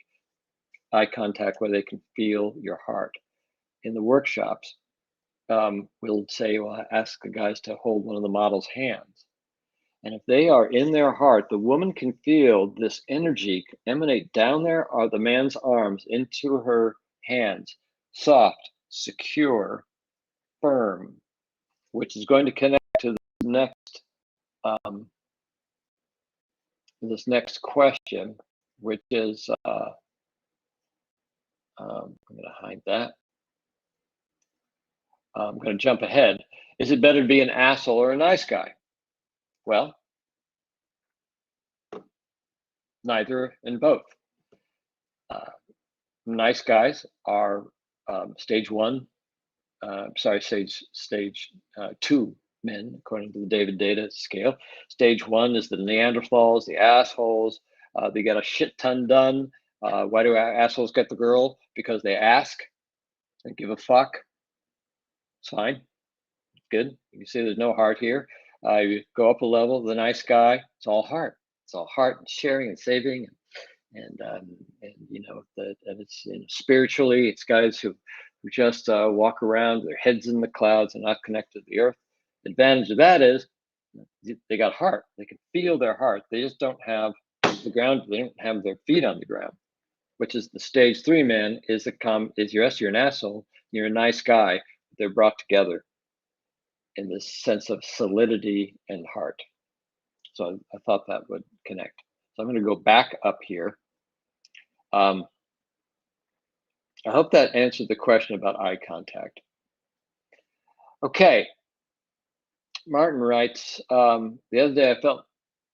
eye contact where they can feel your heart. In the workshops, we'll say, well, ask the guys to hold one of the model's hands. And if they are in their heart, the woman can feel this energy emanate down there, or the man's arms into her hands, soft, secure, firm, which is going to connect to this next question, which is, I'm going to hide that. I'm going to jump ahead. Is it better to be an asshole or a nice guy? Well, neither and both. Nice guys are stage 2 men, according to the David Data scale. Stage 1 is the Neanderthals, the assholes. They get a shit ton done. Why do assholes get the girl? Because they ask and give a fuck. It's fine. Good. You can see there's no heart here. You go up a level, the nice guy, it's all heart. It's all heart and sharing and saving, and it's spiritually, it's guys who just walk around, their heads in the clouds and not connected to the earth. The advantage of that is they got heart. They can feel their heart. They just don't have the ground. They don't have their feet on the ground, which is the stage 3 man is you're an asshole. You're a nice guy. They're brought together in this sense of solidity and heart. So I thought that would connect. So I'm going to go back up here. I hope that answered the question about eye contact. Okay. Martin writes, the other day I felt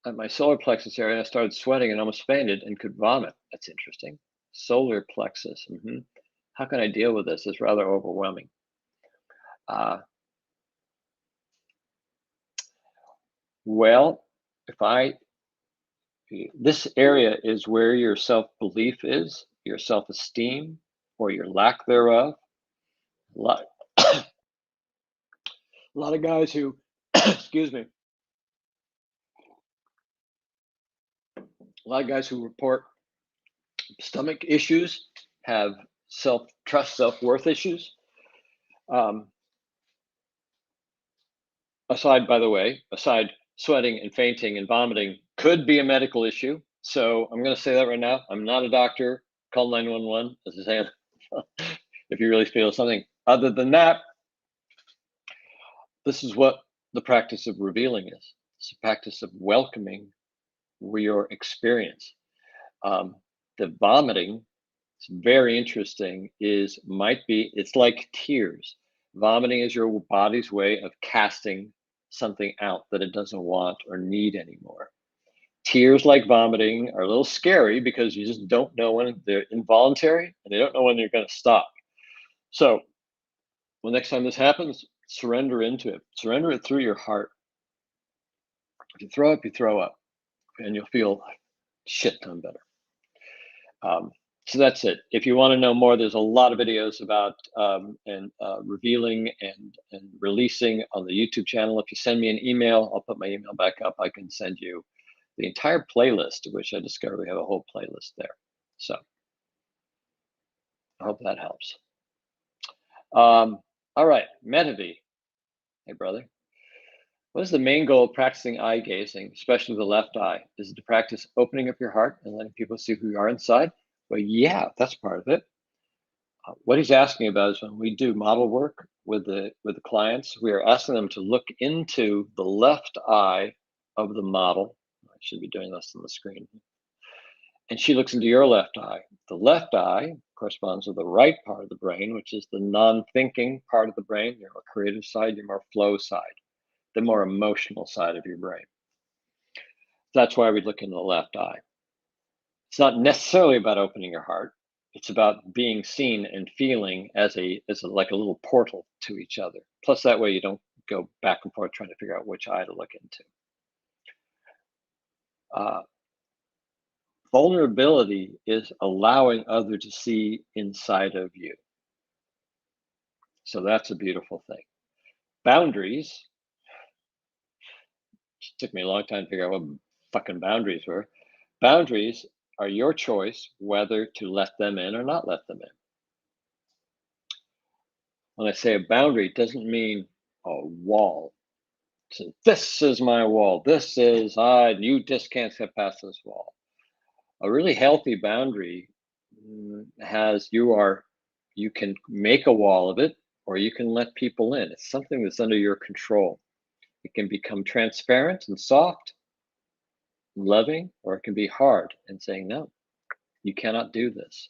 at my solar plexus area and I started sweating and almost fainted and could vomit. That's interesting. Solar plexus. How can I deal with this? It's rather overwhelming. Well, this area is where your self-belief is, your self-esteem, or your lack thereof. A lot of guys who, excuse me, a lot of guys who report stomach issues have self-trust, self-worth issues. Aside sweating and fainting and vomiting could be a medical issue. So I'm going to say that right now. I'm not a doctor. Call 911 as a saying if you really feel something. Other than that, this is what the practice of revealing is. It's a practice of welcoming your experience. The vomiting, it's very interesting, it's like tears. Vomiting is your body's way of casting something out that it doesn't want or need anymore. Tears, like vomiting, are a little scary because you just don't know when they're involuntary and they don't know when they're going to stop. So, the next time this happens, surrender into it. Surrender it through your heart. If you throw up, you throw up, and you'll feel shit ton better. So that's it. If you want to know more, there's a lot of videos about revealing and releasing on the YouTube channel. If you send me an email, I'll put my email back up. I can send you the entire playlist, which I discovered we have a whole playlist there. So I hope that helps. All right, Metavi. Hey, brother. What is the main goal of practicing eye gazing, especially the left eye? Is it to practice opening up your heart and letting people see who you are inside? Well, yeah, that's part of it. What he's asking about is when we do model work with the clients, we are asking them to look into the left eye of the model. I should be doing this on the screen. And she looks into your left eye. The left eye corresponds to the right part of the brain, which is the non-thinking part of the brain, your more creative side, your more flow side, the more emotional side of your brain. That's why we look into the left eye. It's not necessarily about opening your heart. It's about being seen and feeling as like a little portal to each other. Plus, that way you don't go back and forth trying to figure out which eye to look into. Vulnerability is allowing others to see inside of you. So that's a beautiful thing. Boundaries. It took me a long time to figure out what fucking boundaries were. Boundaries are your choice whether to let them in or not let them in. When I say a boundary, it doesn't mean a wall. So this is my wall. This is you just can't step past this wall. A really healthy boundary has you can make a wall of it, or you can let people in. It's something that's under your control. It can become transparent and soft, loving, or it can be hard and saying, no, you cannot do this.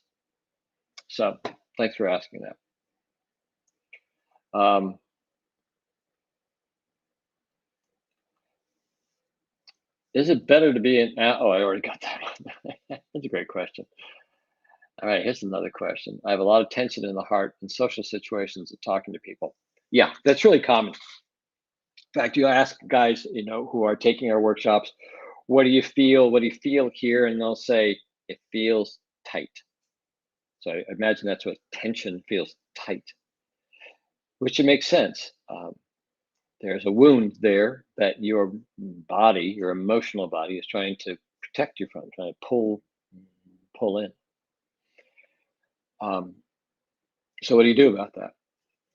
So thanks for asking that. Is it better to be oh, I already got that one. That's a great question. All right, here's another question. I have a lot of tension in the heart in social situations of talking to people. Yeah, that's really common. In fact, you ask guys, who are taking our workshops, what do you feel? What do you feel here? And they'll say, it feels tight. So I imagine that's what tension feels, tight, which it makes sense. There's a wound there that your body, your emotional body, is trying to protect you from, trying to pull in. So what do you do about that?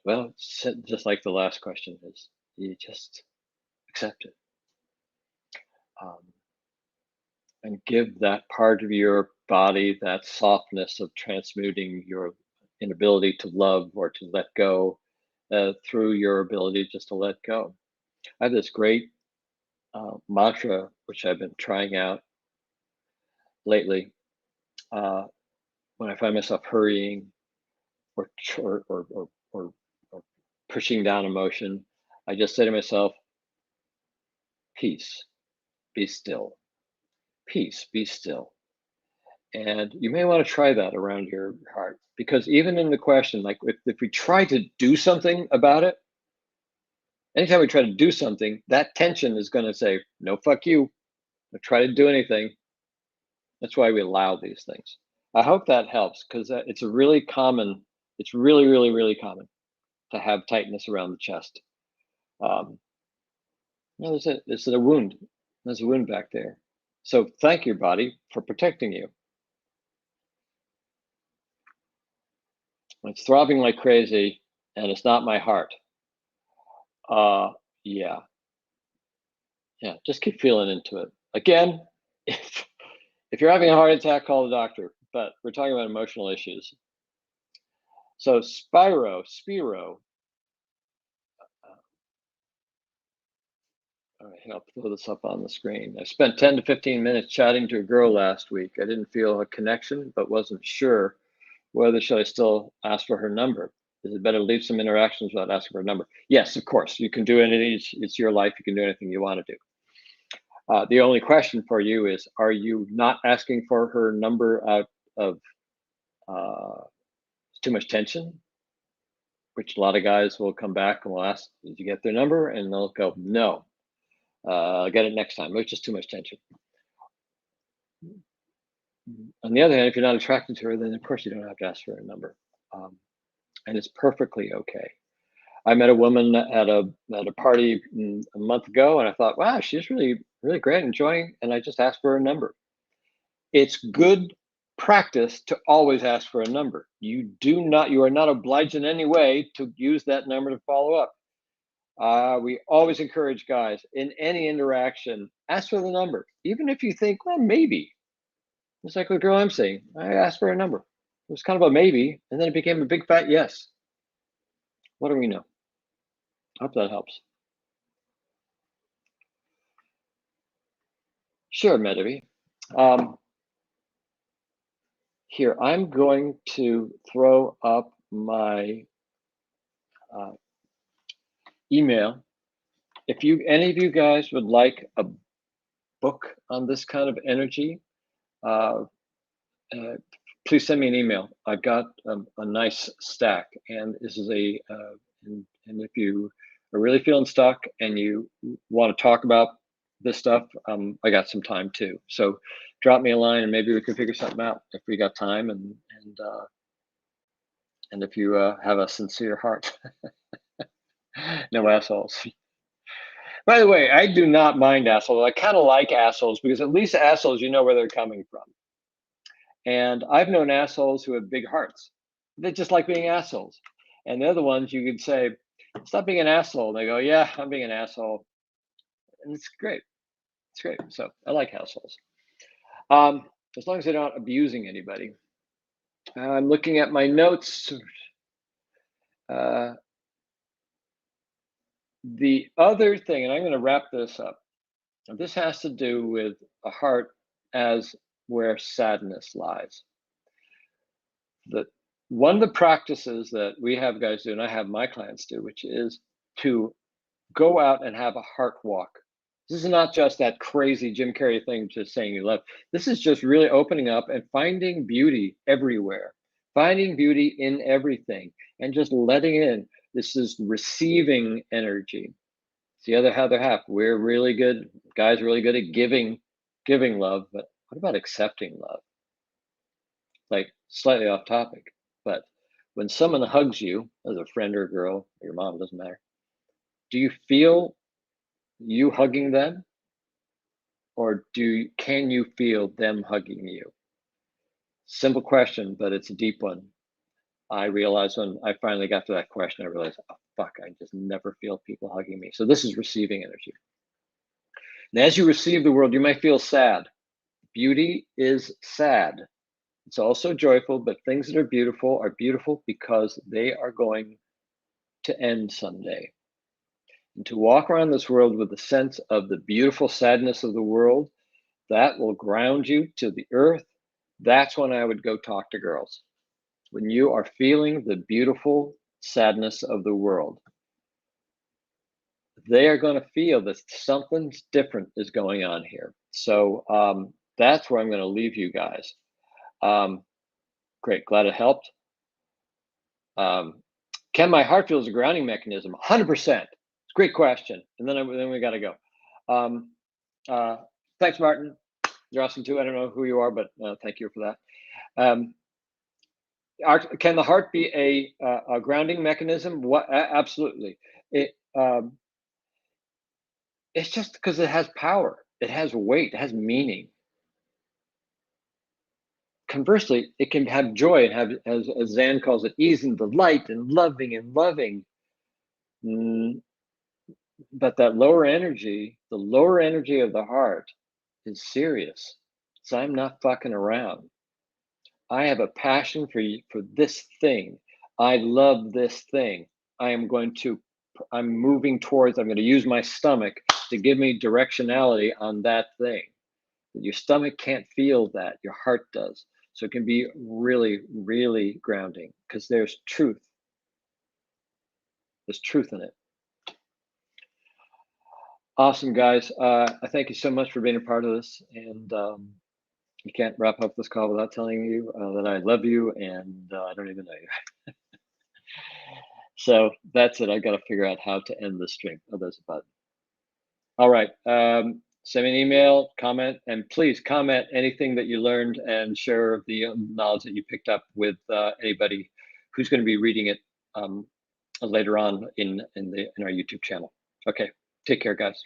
Well, just like the last question is, you just accept it. And give that part of your body that softness of transmuting your inability to love or to let go through your ability just to let go. I have this great mantra, which I've been trying out lately. When I find myself hurrying or pushing down emotion, I just say to myself, peace, be still. Peace, be still. And you may want to try that around your heart, because even in the question, like if we try to do something about it, anytime we try to do something, that tension is going to say, no, fuck you. Don't try to do anything. That's why we allow these things. I hope that helps, because it's really, really, really common to have tightness around the chest. There's a wound. There's a wound back there. So thank your body for protecting you. It's throbbing like crazy, and it's not my heart. Yeah. Yeah, just keep feeling into it. Again, if you're having a heart attack, call the doctor. But we're talking about emotional issues. So Spiro. All right, I'll throw this up on the screen. I spent 10 to 15 minutes chatting to a girl last week. I didn't feel a connection, but wasn't sure whether should I still ask for her number. Is it better to leave some interactions without asking for a number? Yes, of course. You can do anything. It's your life. You can do anything you want to do. The only question for you is, are you not asking for her number out of too much tension? Which a lot of guys will come back and will ask, did you get their number? And they'll go, no, I'll get it next time, which is too much tension. On the other hand, if you're not attracted to her, then of course you don't have to ask for a number. And it's perfectly okay. I met a woman at a party a month ago, and I thought, wow, she's really great, enjoying, and I just asked for her number. It's good practice to always ask for a number. You are not obliged in any way to use that number to follow up. We always encourage guys in any interaction, ask for the number, even if you think, well, maybe. It's like the girl I'm seeing. I asked for a number. It was kind of a maybe, and then it became a big fat yes. What do we know? Hope that helps. Sure, Medivy. Here, I'm going to throw up my email. If any of you guys would like a book on this kind of energy, please send me an email. I've got a nice stack, and this is and if you are really feeling stuck and you want to talk about this stuff, I got some time too. So drop me a line and maybe we can figure something out if we got time and if you have a sincere heart. No assholes. By the way, I do not mind assholes. I kind of like assholes because at least assholes, you know where they're coming from. And I've known assholes who have big hearts. They just like being assholes. And the other ones, you could say, stop being an asshole. And they go, yeah, I'm being an asshole. And it's great. It's great. So I like assholes. As long as they're not abusing anybody. I'm looking at my notes. The other thing, and I'm going to wrap this up. This has to do with a heart as where sadness lies. One of the practices that we have guys do, and I have my clients do, which is to go out and have a heart walk. This is not just that crazy Jim Carrey thing, just saying you love. This is just really opening up and finding beauty everywhere, finding beauty in everything, and just letting in. This is receiving energy. It's the other half. We're really good, guys, really good at giving love, but what about accepting love? Like slightly off topic, but when someone hugs you, as a friend or a girl, or your mom, doesn't matter, do you feel you hugging them? Or can you feel them hugging you? Simple question, but it's a deep one. I realized when I finally got to that question, I realized, oh, fuck, I just never feel people hugging me. So this is receiving energy. And as you receive the world, you might feel sad. Beauty is sad. It's also joyful, but things that are beautiful because they are going to end someday. And to walk around this world with a sense of the beautiful sadness of the world, that will ground you to the earth. That's when I would go talk to girls. When you are feeling the beautiful sadness of the world, they are going to feel that something different is going on here. So that's where I'm going to leave you guys. Great, glad it helped. Can my heart feel as a grounding mechanism? 100%. It's a great question. And then we got to go. Thanks, Martin. You're awesome too. I don't know who you are, but thank you for that. Can the heart be a grounding mechanism? Absolutely. It's just because it has power. It has weight. It has meaning. Conversely, it can have joy and have, as Zan calls it, ease and delight and loving. But that lower energy, the lower energy of the heart is serious. So I'm not fucking around. I have a passion for this thing. I love this thing. I am going to, I'm moving towards, I'm going to use my stomach to give me directionality on that thing. Your stomach can't feel that, your heart does. So it can be really, really grounding because there's truth. There's truth in it. Awesome, guys. I thank you so much for being a part of this. And you can't wrap up this call without telling you that I love you and I don't even know you. So that's it. I got to figure out how to end the stream. Oh, there's a button. All right. Send me an email, comment, and please comment anything that you learned and share the knowledge that you picked up with anybody who's going to be reading it later on in our YouTube channel. Okay. Take care, guys.